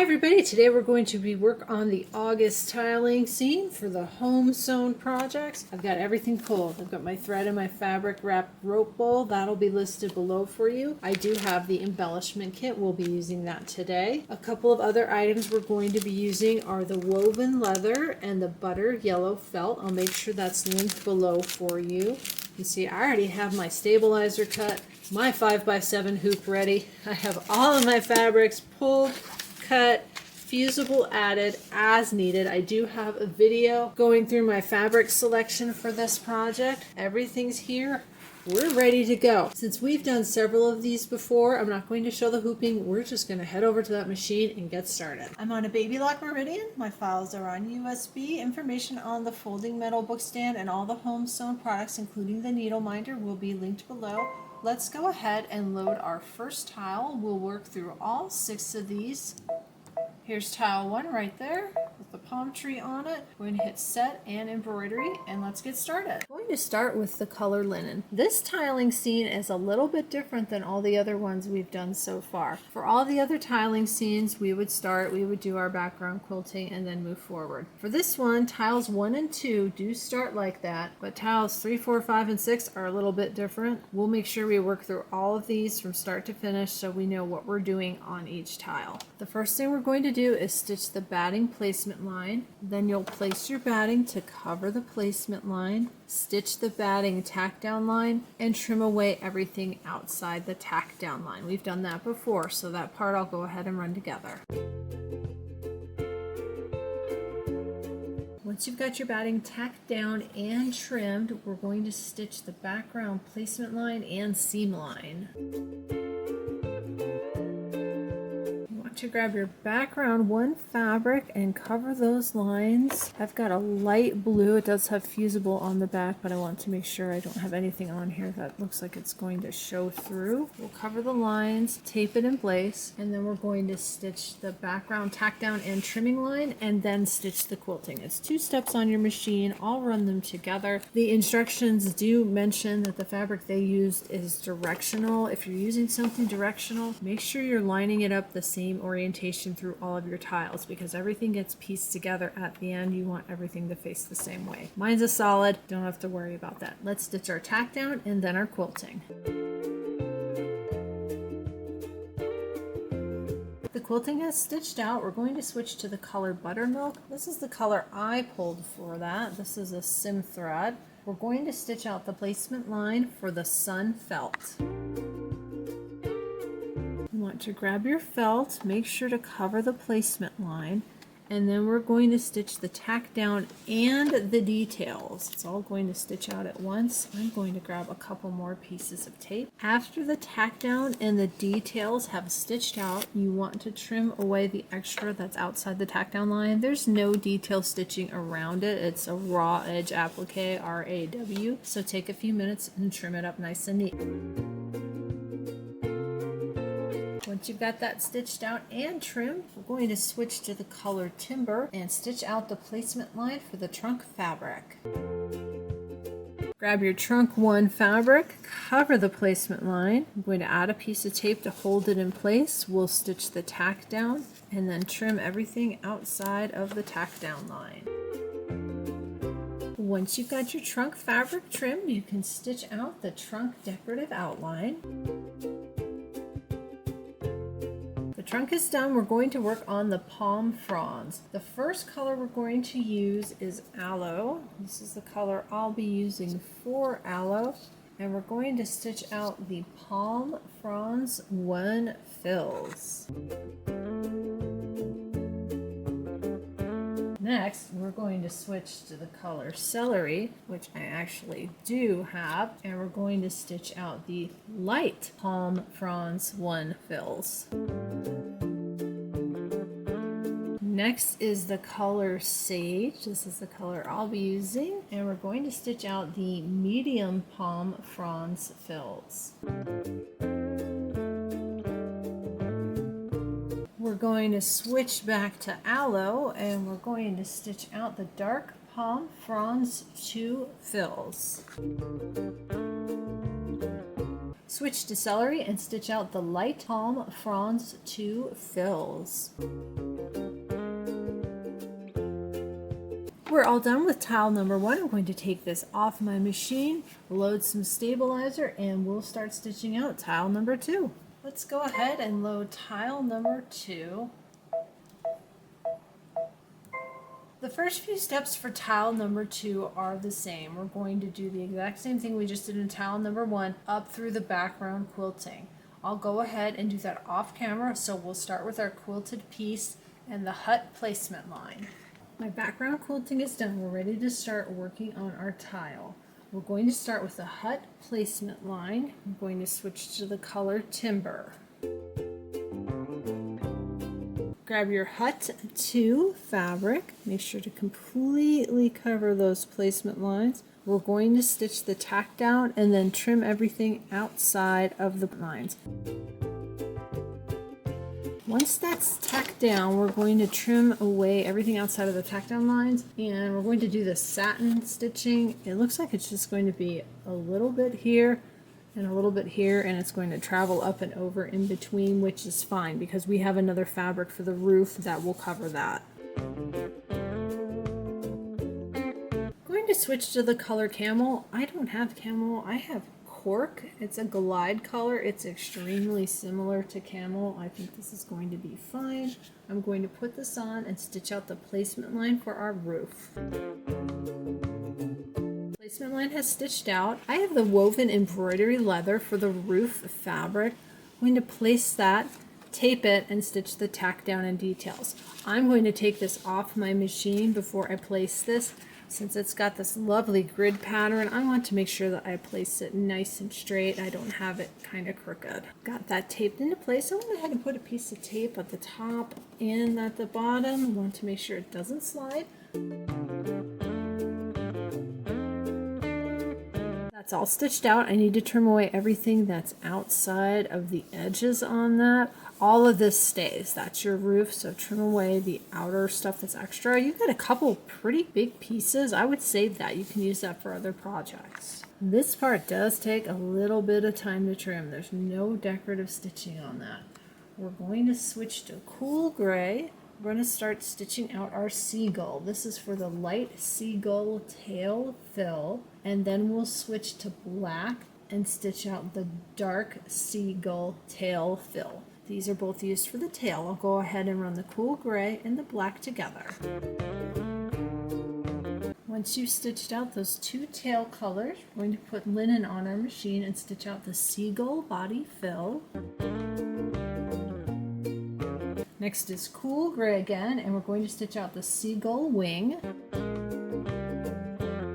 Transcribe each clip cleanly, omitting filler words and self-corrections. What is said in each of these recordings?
everybody, today we're going to work on the August tiling scene for the home sewn projects. I've got everything pulled. I've got my thread and my fabric wrapped rope bowl. That'll be listed below for you. I do have the embellishment kit. We'll be using that today. A couple of other items we're going to be using are the woven leather and the butter yellow felt. I'll make sure that's linked below for you. You see, I already have my stabilizer cut, my 5x7 hoop ready. I have all of my fabrics pulled, cut, fusible added as needed. I do have a video going through my fabric selection for this project. Everything's here. We're ready to go. Since we've done several of these before, I'm not going to show the hooping. We're just going to head over to that machine and get started. I'm on a Baby Lock Meridian. My files are on USB. Information on the folding metal book stand and all the home sewn products, including the needle minder, will be linked below. Let's go ahead and load our first tile. We'll work through all 6 of these. Here's tile 1 right there with the palm tree on it. We're going to hit set and embroidery and let's get started. I'm going to start with the color linen. This tiling scene is a little bit different than all the other ones we've done so far. For all the other tiling scenes, we would do our background quilting and then move forward. For this one, tiles 1 and 2 do start like that, but tiles 3, 4, 5, and 6 are a little bit different. We'll make sure we work through all of these from start to finish so we know what we're doing on each tile. The first thing we're going to do is stitch the batting placement line. Then you'll place your batting to cover the placement line, stitch the batting tack down line, and trim away everything outside the tack down line. We've done that before, so that part I'll go ahead and run together. Once you've got your batting tacked down and trimmed, we're going to stitch the background placement line and seam line. To grab your background 1 fabric and cover those lines. I've got a light blue. It does have fusible on the back, but I want to make sure I don't have anything on here that looks like it's going to show through. We'll cover the lines, tape it in place, and then we're going to stitch the background tack down and trimming line and then stitch the quilting. It's 2 steps on your machine. I'll run them together. The instructions do mention that the fabric they used is directional. If you're using something directional, make sure you're lining it up the same orientation through all of your tiles because everything gets pieced together at the end. You want everything to face the same way. Mine's a solid, don't have to worry about that. Let's stitch our tack down and then our quilting. The quilting has stitched out. We're going to switch to the color Buttermilk. This is the color I pulled for that. This is a sim thread. We're going to stitch out the placement line for the sun felt. You want to grab your felt, make sure to cover the placement line, and then we're going to stitch the tack down and the details. It's all going to stitch out at once. I'm going to grab a couple more pieces of tape. After the tack down and the details have stitched out, you want to trim away the extra that's outside the tack down line. There's no detail stitching around it. It's a raw edge applique, RAW. So take a few minutes and trim it up nice and neat. Once you've got that stitched out and trimmed, we're going to switch to the color Timber and stitch out the placement line for the trunk fabric. Grab your trunk 1 fabric, cover the placement line. I'm going to add a piece of tape to hold it in place. We'll stitch the tack down and then trim everything outside of the tack down line. Once you've got your trunk fabric trimmed, you can stitch out the trunk decorative outline. Trunk is done. We're going to work on the palm fronds. The first color we're going to use is Aloe. This is the color I'll be using for Aloe, and we're going to stitch out the palm fronds 1 fills. Next, we're going to switch to the color Celery, which I actually do have, and we're going to stitch out the light palm fronds 1 fills. Next is the color Sage. This is the color I'll be using, and we're going to stitch out the medium palm fronds fills. We're going to switch back to Aloe and we're going to stitch out the dark palm fronds 2 fills. Switch to Celery and stitch out the light palm fronds 2 fills. we're all done with tile number 1, I'm going to take this off my machine, load some stabilizer, and we'll start stitching out tile number 2. Let's go ahead and load tile number 2. The first few steps for tile number 2 are the same. We're going to do the exact same thing we just did in tile number 1 up through the background quilting. I'll go ahead and do that off camera, so we'll start with our quilted piece and the hut placement line. My background quilting is done. We're ready to start working on our tile. We're going to start with the hut placement line. I'm going to switch to the color Timber. Grab your Hut 2 fabric. Make sure to completely cover those placement lines. We're going to stitch the tack down and then trim everything outside of the lines. Once that's tacked down, we're going to trim away everything outside of the tack down lines, and we're going to do the satin stitching. It looks like it's just going to be a little bit here and a little bit here, and it's going to travel up and over in between, which is fine because we have another fabric for the roof that will cover that. Going to switch to the color Camel. I don't have Camel, I have Cork. It's a glide color. It's extremely similar to Camel. I think this is going to be fine. I'm going to put this on and stitch out the placement line for our roof. Placement line has stitched out. I have the woven embroidery leather for the roof fabric. I'm going to place that, tape it, and stitch the tack down and details. I'm going to take this off my machine before I place this. Since it's got this lovely grid pattern, I want to make sure that I place it nice and straight. I don't have it kind of crooked. Got that taped into place. I went ahead and put a piece of tape at the top and at the bottom. I want to make sure it doesn't slide. That's all stitched out. I need to trim away everything that's outside of the edges on that. All of this stays. That's your roof, so trim away the outer stuff that's extra. You've got a couple pretty big pieces. I would save that. You can use that for other projects. This part does take a little bit of time to trim. There's no decorative stitching on that. We're going to switch to cool gray. We're going to start stitching out our seagull. This is for the light seagull tail fill, and then we'll switch to black and stitch out the dark seagull tail fill. These are both used for the tail. I'll go ahead and run the cool gray and the black together. Once you've stitched out those two tail colors, we're going to put linen on our machine and stitch out the seagull body fill. Next is cool gray again, and we're going to stitch out the seagull wing.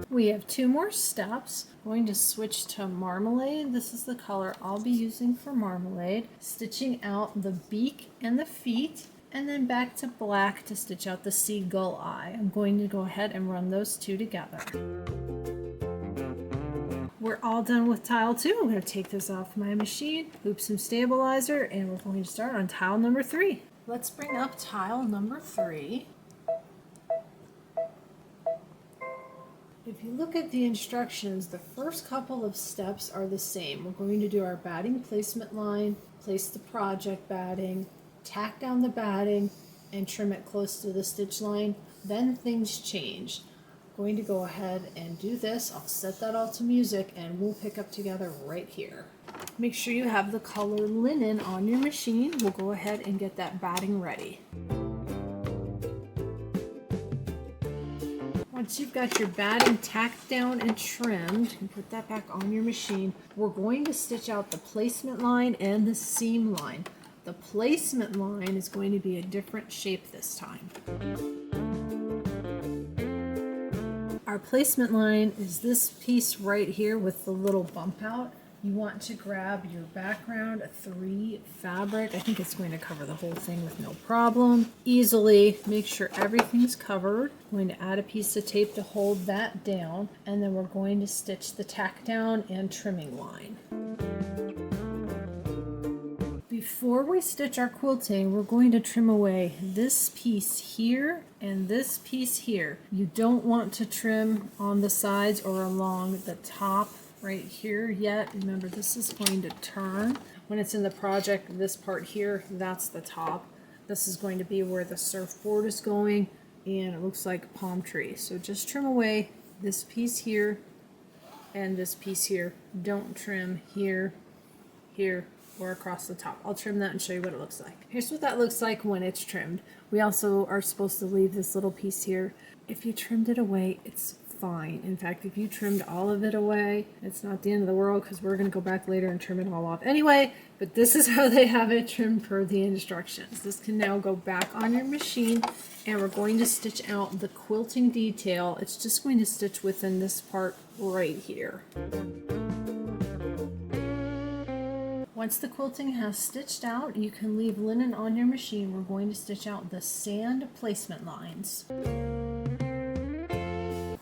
We have 2 more steps. I'm going to switch to marmalade. This is the color I'll be using for marmalade. Stitching out the beak and the feet, and then back to black to stitch out the seagull eye. I'm going to go ahead and run those 2 together. We're all done with tile 2. I'm going to take this off my machine, loop some stabilizer, and we're going to start on tile number 3. Let's bring up tile number 3. If you look at the instructions, the first couple of steps are the same. We're going to do our batting placement line, place the project batting, tack down the batting, and trim it close to the stitch line. Then things change. I'm going to go ahead and do this. I'll set that all to music and we'll pick up together right here. Make sure you have the color linen on your machine. We'll go ahead and get that batting ready. Once you've got your batting tacked down and trimmed, and put that back on your machine, we're going to stitch out the placement line and the seam line. The placement line is going to be a different shape this time. Our placement line is this piece right here with the little bump out. You want to grab your background 3 fabric. I think it's going to cover the whole thing with no problem. Easily make sure everything's covered. I'm going to add a piece of tape to hold that down, and then we're going to stitch the tack down and trimming line. Before we stitch our quilting, we're going to trim away this piece here and this piece here. You don't want to trim on the sides or along the top right here yet. Remember, this is going to turn. When it's in the project, this part here, that's the top. This is going to be where the surfboard is going. and it looks like a palm tree. So just trim away this piece here and this piece here. Don't trim here, here, or across the top. I'll trim that and show you what it looks like. Here's what that looks like when it's trimmed. We also are supposed to leave this little piece here. If you trimmed it away, it's fine. In fact, if you trimmed all of it away, it's not the end of the world, because we're going to go back later and trim it all off anyway. But this is how they have it trimmed per the instructions. This can now go back on your machine, and we're going to stitch out the quilting detail. It's just going to stitch within this part right here. Once the quilting has stitched out, you can leave linen on your machine. We're going to stitch out the sand placement lines.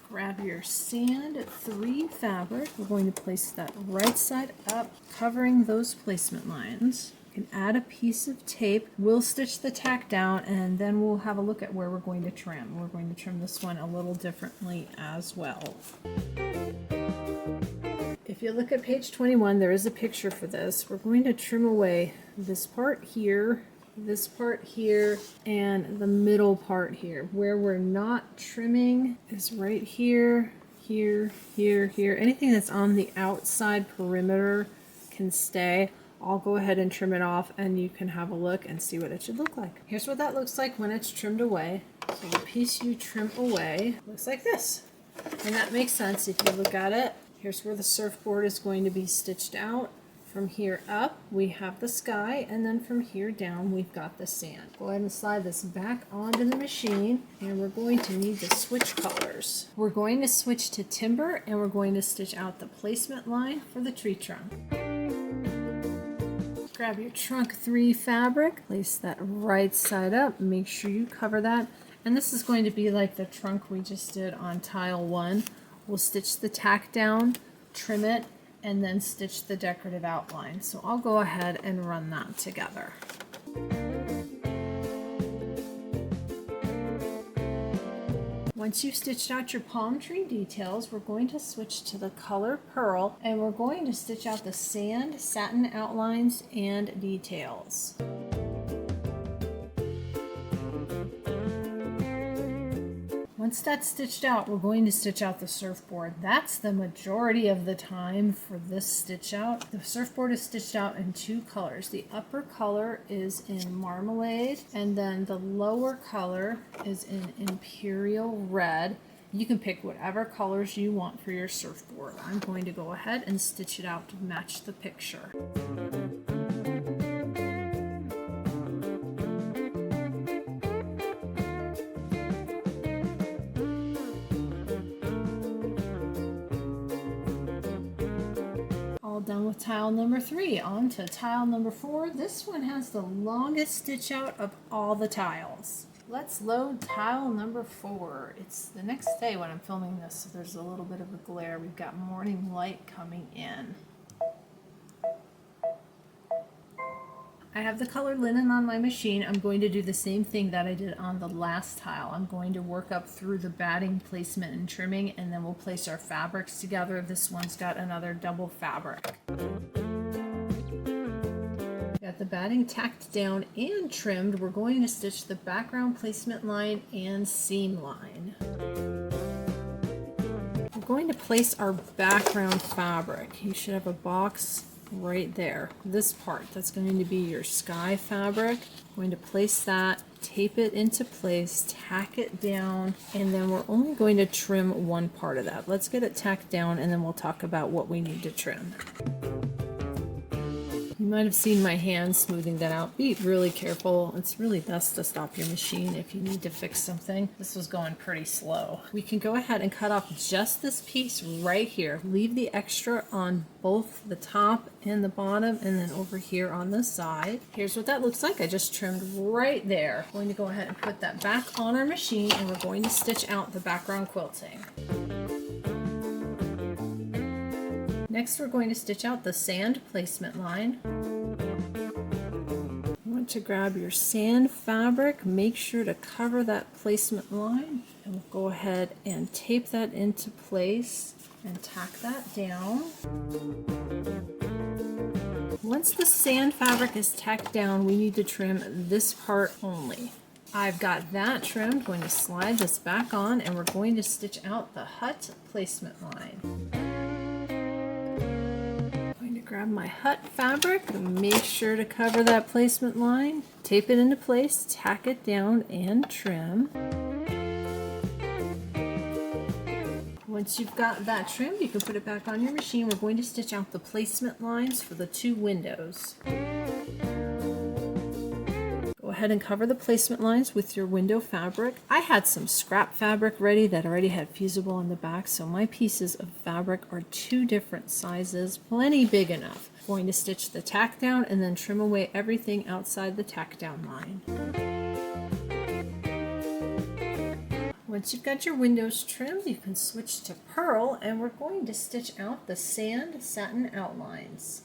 Grab your sand 3 fabric. We're going to place that right side up, covering those placement lines. You can add a piece of tape. We'll stitch the tack down, and then we'll have a look at where we're going to trim. We're going to trim this one a little differently as well. If you look at page 21, there is a picture for this. We're going to trim away this part here, and the middle part here. Where we're not trimming is right here, here, here, here. Anything that's on the outside perimeter can stay. I'll go ahead and trim it off, and you can have a look and see what it should look like. Here's what that looks like when it's trimmed away. So the piece you trim away looks like this. And that makes sense if you look at it. Here's where the surfboard is going to be stitched out. From here up, we have the sky, and then from here down, we've got the sand. Go ahead and slide this back onto the machine, and we're going to need to switch colors. We're going to switch to timber, and we're going to stitch out the placement line for the tree trunk. Grab your trunk 3 fabric, place that right side up, make sure you cover that. And this is going to be like the trunk we just did on tile 1. We'll stitch the tack down, trim it, and then stitch the decorative outline. So I'll go ahead and run that together. Once you've stitched out your palm tree details, we're going to switch to the color Pearl, and we're going to stitch out the sand, satin outlines, and details. Once that's stitched out, we're going to stitch out the surfboard. That's the majority of the time for this stitch out. The surfboard is stitched out in 2 colors. The upper color is in marmalade, and then the lower color is in imperial red. You can pick whatever colors you want for your surfboard. I'm going to go ahead and stitch it out to match the picture. Done with tile number 3. On to tile number 4. This one has the longest stitch out of all the tiles. Let's load tile number 4. It's the next day when I'm filming this, so there's a little bit of a glare. We've got morning light coming in. I have the colored linen on my machine. I'm going to do the same thing that I did on the last tile. I'm going to work up through the batting placement and trimming, and then we'll place our fabrics together. This one's got another double fabric. Got the batting tacked down and trimmed. We're going to stitch the background placement line and seam line. We're going to place our background fabric. You should have a box right there. This part, that's going to be your sky fabric. I'm going to place that, tape it into place, tack it down, and then we're only going to trim one part of that. Let's get it tacked down, and then we'll talk about what we need to trim. You might have seen my hand smoothing that out. Be really careful. It's really best to stop your machine if you need to fix something. This was going pretty slow. We can go ahead and cut off just this piece right here. Leave the extra on both the top and the bottom, and then over here on the side. Here's what that looks like. I just trimmed right there. I'm going to go ahead and put that back on our machine, and we're going to stitch out the background quilting. Next, we're going to stitch out the sand placement line. You want to grab your sand fabric, make sure to cover that placement line, and we'll go ahead and tape that into place and tack that down. Once the sand fabric is tacked down, we need to trim this part only. I've got that trimmed. I'm going to slide this back on and we're going to stitch out the hut placement line. I'm going to grab my hut fabric and make sure to cover that placement line. Tape it into place, tack it down and trim. Once you've got that trimmed, you can put it back on your machine. We're going to stitch out the placement lines for the 2 windows. Go ahead and cover the placement lines with your window fabric. I had some scrap fabric ready that already had fusible on the back, so my pieces of fabric are 2 different sizes, plenty big enough. I'm going to stitch the tack down and then trim away everything outside the tack down line. Once you've got your windows trimmed, you can switch to purl, and we're going to stitch out the sand satin outlines.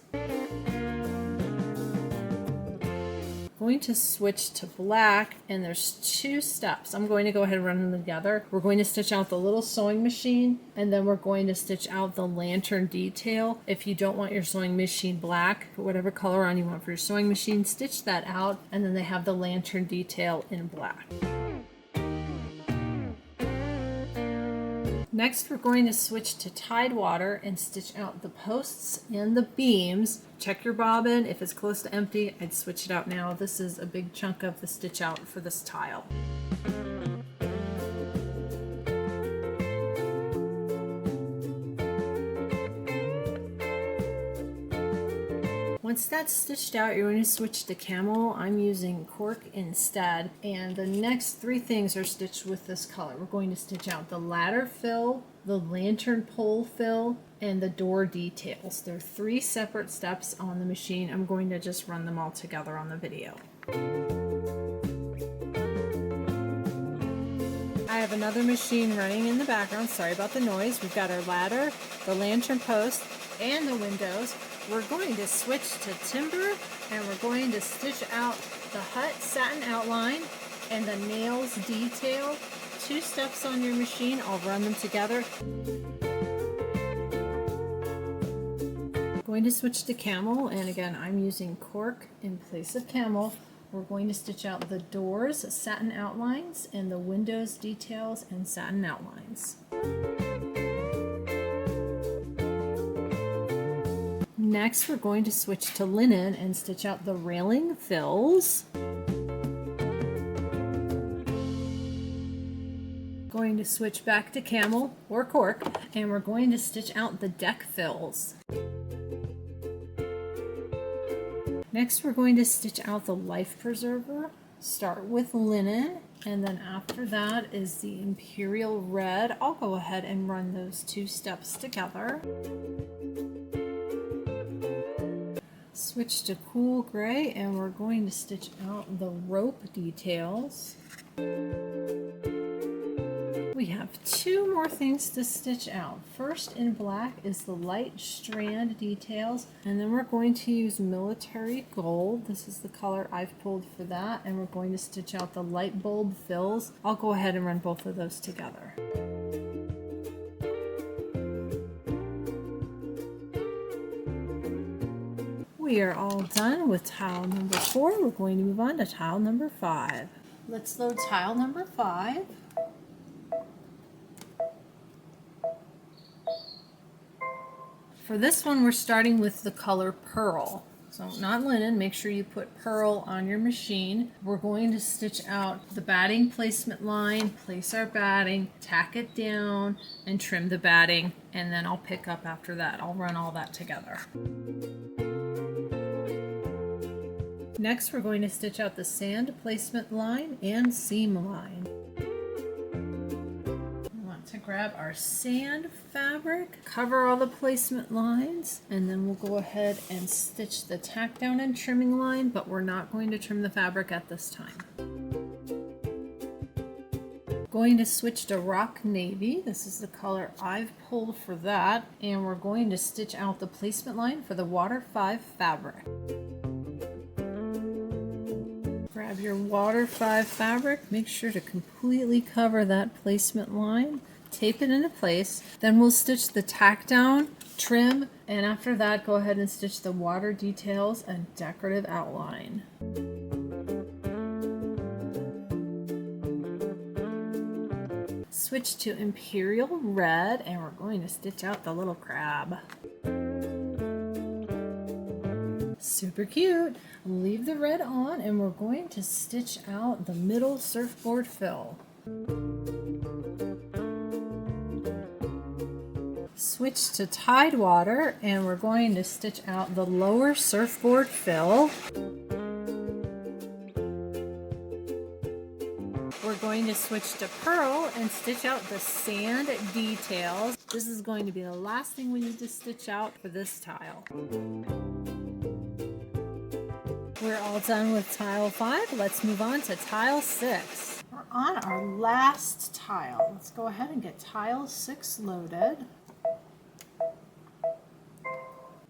Going to switch to black, and there's 2 steps. I'm going to go ahead and run them together. We're going to stitch out the little sewing machine, and then we're going to stitch out the lantern detail. If you don't want your sewing machine black, whatever color on you want for your sewing machine, stitch that out, and then they have the lantern detail in black. Next, we're going to switch to Tidewater and stitch out the posts and the beams. Check your bobbin. If it's close to empty, I'd switch it out now. This is a big chunk of the stitch out for this tile. Once that's stitched out, you're going to switch to camel. I'm using cork instead, and the next 3 things are stitched with this color. We're going to stitch out the ladder fill, the lantern pole fill, and the door details. There are 3 separate steps on the machine. I'm going to just run them all together on the video. I have another machine running in the background. Sorry about the noise. We've got our ladder, the lantern post, and the windows. We're going to switch to timber, and we're going to stitch out the hut satin outline and the nails detail. 2 steps on your machine. I'll run them together. Going to switch to camel, and again I'm using cork in place of camel. We're going to stitch out the doors satin outlines and the windows details and satin outlines. Next, we're going to switch to linen and stitch out the railing fills. Going to switch back to camel or cork, and we're going to stitch out the deck fills. Next, we're going to stitch out the life preserver. Start with linen, and then after that is the imperial red. I'll go ahead and run those 2 steps together. Switch to cool gray, and we're going to stitch out the rope details. We have 2 more things to stitch out. First in black is the light strand details, and then we're going to use military gold. This is the color I've pulled for that, and we're going to stitch out the light bulb fills. I'll go ahead and run both of those together. We are all done with tile number 4. We're going to move on to tile number 5. Let's load tile number 5. For this one, we're starting with the color pearl. So not linen, make sure you put pearl on your machine. We're going to stitch out the batting placement line, place our batting, tack it down, and trim the batting, and then I'll pick up after that. I'll run all that together. Next, we're going to stitch out the sand placement line and seam line. We want to grab our sand fabric, cover all the placement lines, and then we'll go ahead and stitch the tack down and trimming line, but we're not going to trim the fabric at this time. Going to switch to rock navy. This is the color I've pulled for that, and we're going to stitch out the placement line for the Water 5 fabric. Grab your Water 5 fabric, make sure to completely cover that placement line, tape it into place, then we'll stitch the tack down, trim, and after that go ahead and stitch the water details and decorative outline. Switch to Imperial Red, and we're going to stitch out the little crab. Super cute. Leave the red on, and we're going to stitch out the middle surfboard fill. Switch to Tidewater, and we're going to stitch out the lower surfboard fill. We're going to switch to Pearl and stitch out the sand details. This is going to be the last thing we need to stitch out for this tile. We're all done with tile 5. Let's move on to tile 6. We're on our last tile. Let's go ahead and get tile 6 loaded.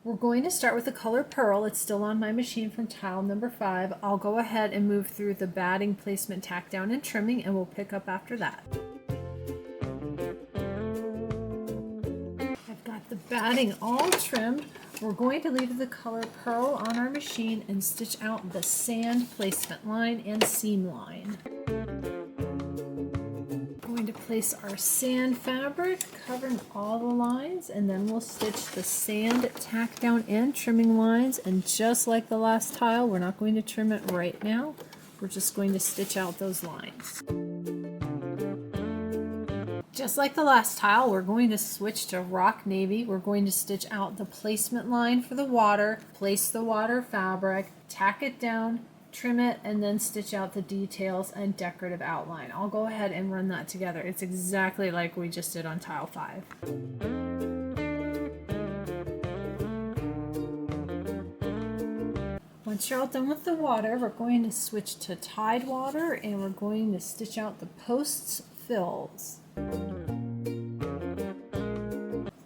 We're going to start with the color Pearl. It's still on my machine from tile number 5. I'll go ahead and move through the batting, placement, tack down, and trimming, and we'll pick up after that. I've got the batting all trimmed. We're going to leave the color Pearl on our machine and stitch out the sand placement line and seam line. Going to place our sand fabric covering all the lines, and then we'll stitch the sand tack down and trimming lines, and just like the last tile, we're not going to trim it right now. We're just going to stitch out those lines. Just like the last tile, we're going to switch to Rock Navy. We're going to stitch out the placement line for the water, place the water fabric, tack it down, trim it, and then stitch out the details and decorative outline. I'll go ahead and run that together. It's exactly like we just did on tile 5. Once you're all done with the water, we're going to switch to Tidewater, and we're going to stitch out the posts fills.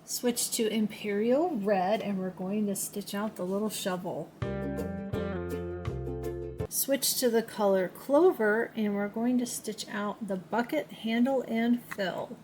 Switch to Imperial Red, and we're going to stitch out the little shovel. Switch to the color Clover, and we're going to stitch out the bucket, handle, and fill.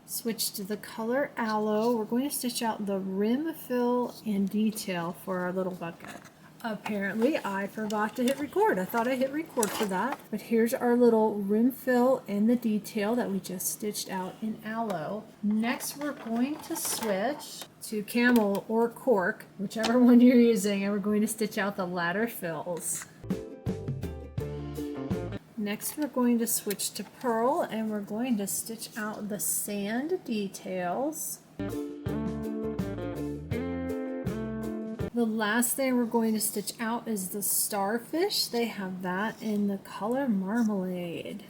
Switch to the color Aloe. We're going to stitch out the rim, fill, and detail for our little bucket. Apparently, I forgot to hit record. I thought I hit record for that, but here's our little rim fill and the detail that we just stitched out in Aloe. Next, we're going to switch to Camel or Cork, whichever one you're using, and we're going to stitch out the ladder fills. Next, we're going to switch to Pearl, and we're going to stitch out the sand details. The last thing we're going to stitch out is the starfish. They have that in the color Marmalade.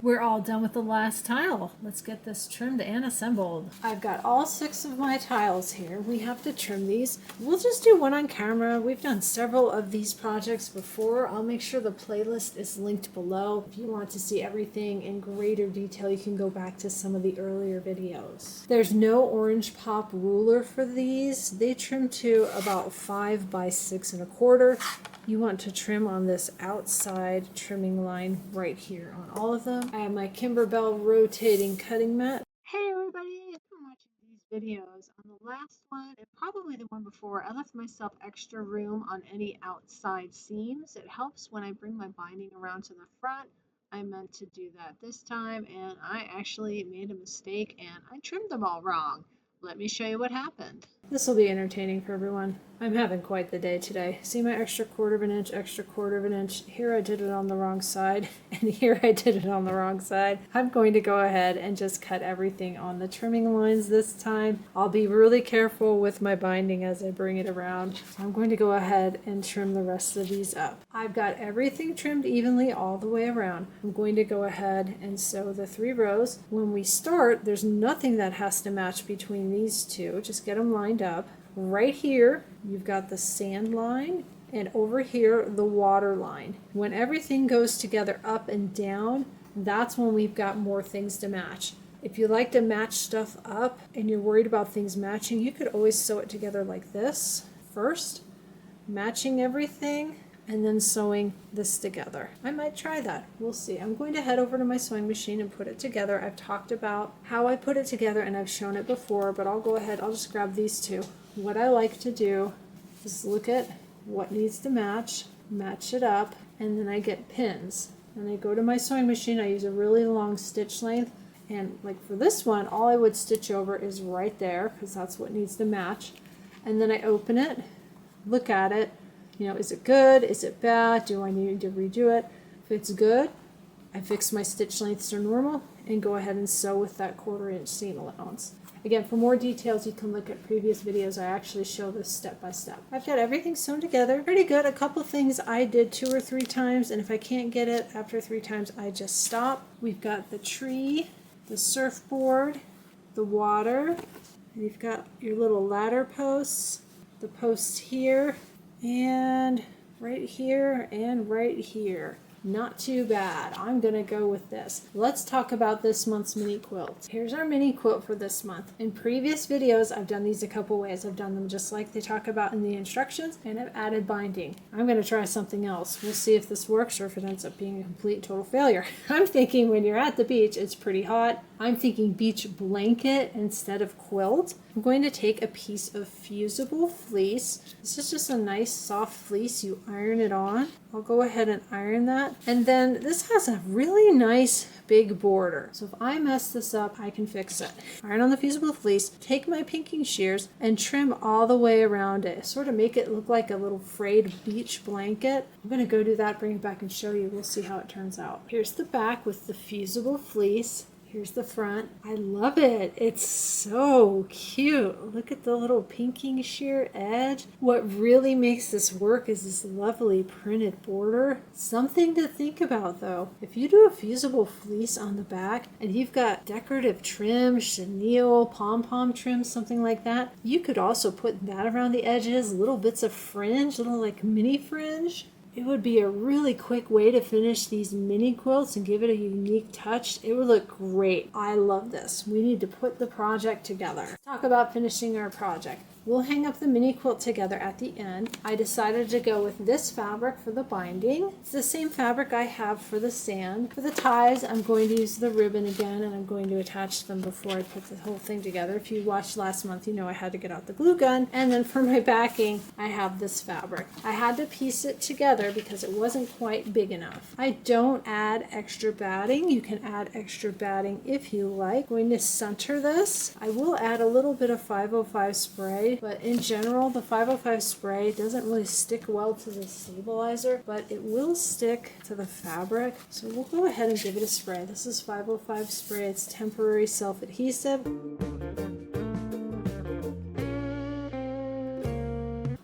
We're all done with the last tile. Let's get this trimmed and assembled. I've got all 6 of my tiles here. We have to trim these. We'll just do one on camera. We've done several of these projects before. I'll make sure the playlist is linked below. If you want to see everything in greater detail, you can go back to some of the earlier videos. There's no orange pop ruler for these. They trim to about 5 by 6 1/4. You want to trim on this outside trimming line right here on all of them. I have my Kimberbell rotating cutting mat. Hey everybody, if you're watching these videos, on the last one and probably the one before, I left myself extra room on any outside seams. It helps when I bring my binding around to the front. I meant to do that this time, and I actually made a mistake and I trimmed them all wrong. Let me show you what happened. This will be entertaining for everyone. I'm having quite the day today. See my extra 1/4 inch, extra 1/4 inch? Here I did it on the wrong side, and here I did it on the wrong side. I'm going to go ahead and just cut everything on the trimming lines this time. I'll be really careful with my binding as I bring it around. So I'm going to go ahead and trim the rest of these up. I've got everything trimmed evenly all the way around. I'm going to go ahead and sew the 3 rows. When we start, there's nothing that has to match between these two. Just get them lined up. Right here, you've got the sand line, and over here, the water line. When everything goes together up and down, that's when we've got more things to match. If you like to match stuff up and you're worried about things matching, you could always sew it together like this first, matching everything, and then sewing this together. I might try that. We'll see. I'm going to head over to my sewing machine and put it together. I've talked about how I put it together and I've shown it before, but I'll go ahead. I'll just grab these two. What I like to do is look at what needs to match, match it up, and then I get pins. And I go to my sewing machine, I use a really long stitch length, and like for this one, all I would stitch over is right there, because that's what needs to match. And then I open it, look at it, you know, is it good, is it bad, do I need to redo it? If it's good, I fix my stitch lengths to normal and go ahead and sew with that 1/4 inch seam allowance. Again, for more details, you can look at previous videos. I actually show this step by step. I've got everything sewn together pretty good. A couple things I did 2 or 3 times, and if I can't get it after 3 times, I just stop. We've got the tree, the surfboard, the water, and you've got your little ladder posts, the posts here, and right here, and right here. Not too bad. I'm gonna go with this. Let's talk about this month's mini quilt. Here's our mini quilt for this month. In previous videos, I've done these a couple ways. I've done them just like they talk about in the instructions, and I've added binding. I'm gonna try something else. We'll see if this works or if it ends up being a complete total failure. I'm thinking when you're at the beach, it's pretty hot. I'm thinking beach blanket instead of quilt. I'm going to take a piece of Fusible Fleece. This is just a nice soft fleece. You iron it on. I'll go ahead and iron that. And then this has a really nice big border. So if I mess this up, I can fix it. Iron on the Fusible Fleece, take my pinking shears and trim all the way around it. Sort of make it look like a little frayed beach blanket. I'm gonna go do that, bring it back and show you. We'll see how it turns out. Here's the back with the Fusible Fleece. Here's the front. I love it. It's so cute. Look at the little pinking shear edge. What really makes this work is this lovely printed border. Something to think about though. If you do a Fusible Fleece on the back and you've got decorative trim, chenille, pom-pom trim, something like that, you could also put that around the edges, little bits of fringe, little like mini fringe. It would be a really quick way to finish these mini quilts and give it a unique touch. It would look great. I love this. We need to put the project together. Let's talk about finishing our project. We'll hang up the mini quilt together at the end. I decided to go with this fabric for the binding. It's the same fabric I have for the sand. For the ties, I'm going to use the ribbon again, and I'm going to attach them before I put the whole thing together. If you watched last month, you know I had to get out the glue gun. And then for my backing, I have this fabric. I had to piece it together because it wasn't quite big enough. I don't add extra batting. You can add extra batting if you like. I'm going to center this. I will add a little bit of 505 spray. But in general, the 505 spray doesn't really stick well to the stabilizer, but it will stick to the fabric. So we'll go ahead and give it a spray. This is 505 spray. It's temporary self-adhesive.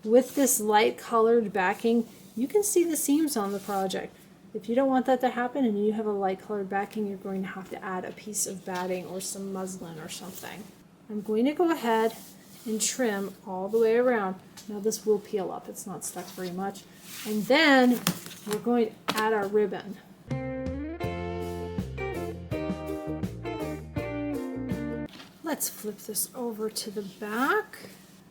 With this light colored backing, you can see the seams on the project. If you don't want that to happen and you have a light colored backing, you're going to have to add a piece of batting or some muslin or something. I'm going to go ahead and trim all the way around. Now this will peel up, it's not stuck very much. And then we're going to add our ribbon. Let's flip this over to the back.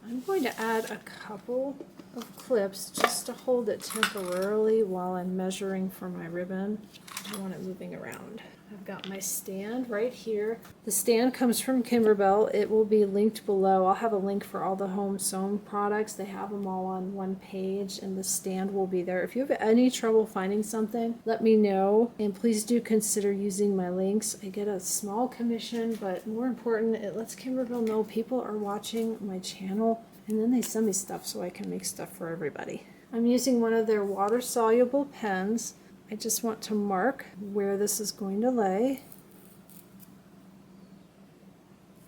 I'm going to add a couple of clips just to hold it temporarily while I'm measuring for my ribbon. I don't want it moving around. I've got my stand right here. The stand comes from Kimberbell. It will be linked below. I'll have a link for all the home sewn products. They have them all on one page, and the stand will be there. If you have any trouble finding something, let me know, and please do consider using my links. I get a small commission, but more important, it lets Kimberbell know people are watching my channel, and then they send me stuff so I can make stuff for everybody. I'm using one of their water-soluble pens. I just want to mark where this is going to lay.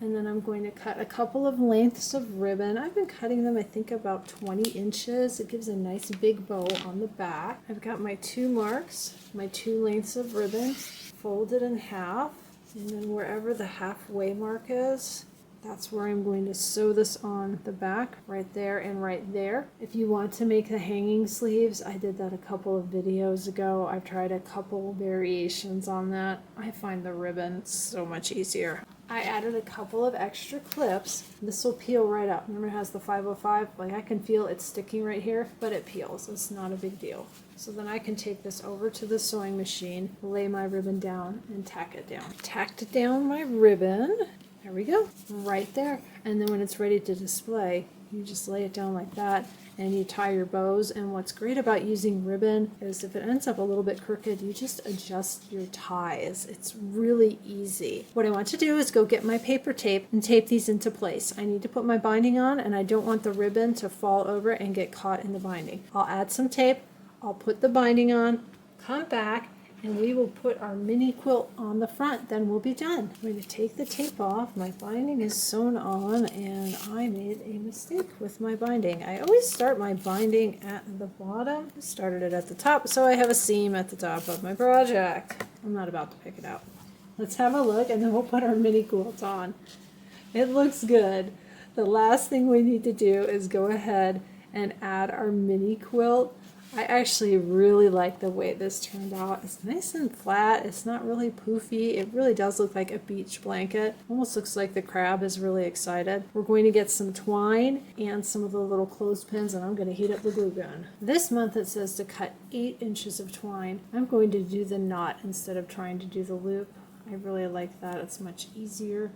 And then I'm going to cut a couple of lengths of ribbon. I've been cutting them, I think, about 20 inches. It gives a nice big bow on the back. I've got my 2 marks, my 2 lengths of ribbon, folded in half. And then wherever the halfway mark is, that's where I'm going to sew this on the back, right there and right there. If you want to make the hanging sleeves, I did that a couple of videos ago. I've tried a couple variations on that. I find the ribbon so much easier. I added a couple of extra clips. This will peel right up. Remember, it has the 505? Like, I can feel it sticking right here, but it peels. It's not a big deal. So then I can take this over to the sewing machine, lay my ribbon down, and tack it down. Tacked down my ribbon. There we go, right there. And then when it's ready to display, You just lay it down like that and you tie your bows. And what's great about using ribbon is if it ends up a little bit crooked, you just adjust your ties. It's really easy. What I want to do is go get my paper tape and tape these into place. I need to put my binding on, and I don't want the ribbon to fall over and get caught in the binding. I'll add some tape, I'll put the binding on, come back, and we will put our mini quilt on the front. Then we'll be done. I'm going to take the tape off. My binding is sewn on, and I made a mistake with my binding. I always start my binding at the bottom. I started it at the top, so I have a seam at the top of my project. I'm not about to pick it out. Let's have a look, and then we'll put our mini quilt on. It looks good. The last thing we need to do is go ahead and add our mini quilt. I actually really like the way this turned out. It's nice and flat. It's not really poofy. It really does look like a beach blanket. Almost looks like the crab is really excited. We're going to get some twine and some of the little clothespins, and I'm going to heat up the glue gun. This month it says to cut 8 inches of twine. I'm going to do the knot instead of trying to do the loop. I really like that. It's much easier.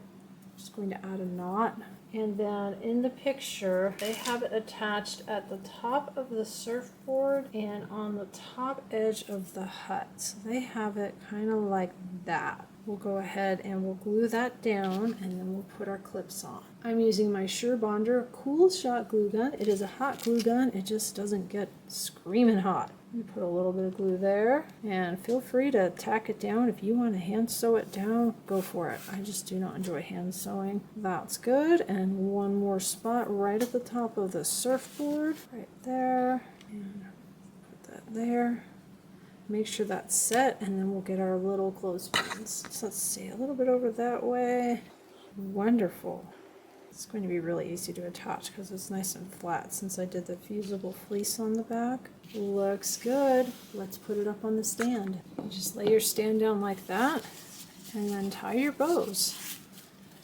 I'm just going to add a knot. And then in the picture, they have it attached at the top of the surfboard and on the top edge of the hut. So they have it kind of like that. We'll go ahead and we'll glue that down, and then we'll put our clips on. I'm using my Sure Bonder Cool Shot glue gun. It is a hot glue gun. It just doesn't get screaming hot. We put a little bit of glue there, and feel free to tack it down. If you want to hand sew it down, go for it. I just do not enjoy hand sewing. That's good. And one more spot right at the top of the surfboard, right there, and put that there. Make sure that's set, and then we'll get our little clothespins. So let's see, a little bit over that way. Wonderful. It's going to be really easy to attach because it's nice and flat since I did the Fusible Fleece on the back. Looks good. Let's put it up on the stand. You just lay your stand down like that, and then tie your bows.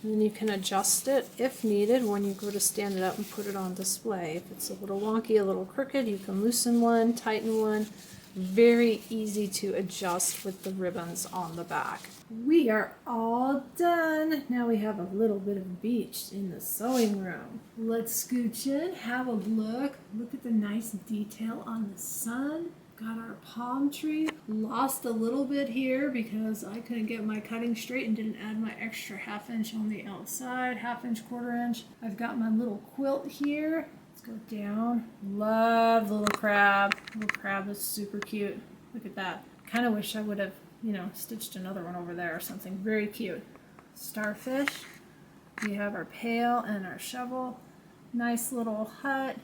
And then you can adjust it if needed when you go to stand it up and put it on display. If it's a little wonky, a little crooked, you can loosen one, tighten one. Very easy to adjust with the ribbons on the back. We are all done. Now we have a little bit of beach in the sewing room. Let's scooch in, have a look. Look at the nice detail on the sun. Got our palm tree. Lost a little bit here because I couldn't get my cutting straight and didn't add my extra 1/2 inch on the outside, 1/2 inch, 1/4 inch. I've got my little quilt here. Go down. Love the little crab. Little crab is super cute. Look at that. Kind of wish I would have, stitched another one over there or something. Very cute. Starfish. We have our pail and our shovel. Nice little hut.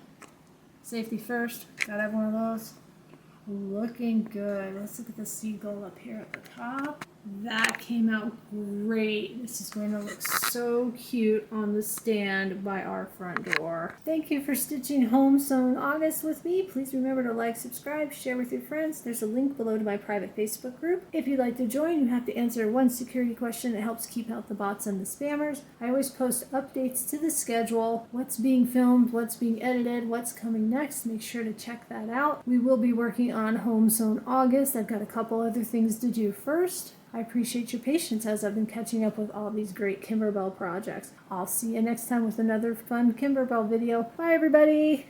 Safety first. Gotta have one of those. Looking good. Let's look at the seagull up here at the top. That came out great. This is going to look so cute on the stand by our front door. Thank you for stitching Home Sewn August with me. Please remember to like, subscribe, share with your friends. There's a link below to my private Facebook group. If you'd like to join, you have to answer one security question that helps keep out the bots and the spammers. I always post updates to the schedule, what's being filmed, what's being edited, what's coming next. Make sure to check that out. We will be working on Home Sewn August. I've got a couple other things to do first. I appreciate your patience as I've been catching up with all these great Kimberbell projects. I'll see you next time with another fun Kimberbell video. Bye, everybody!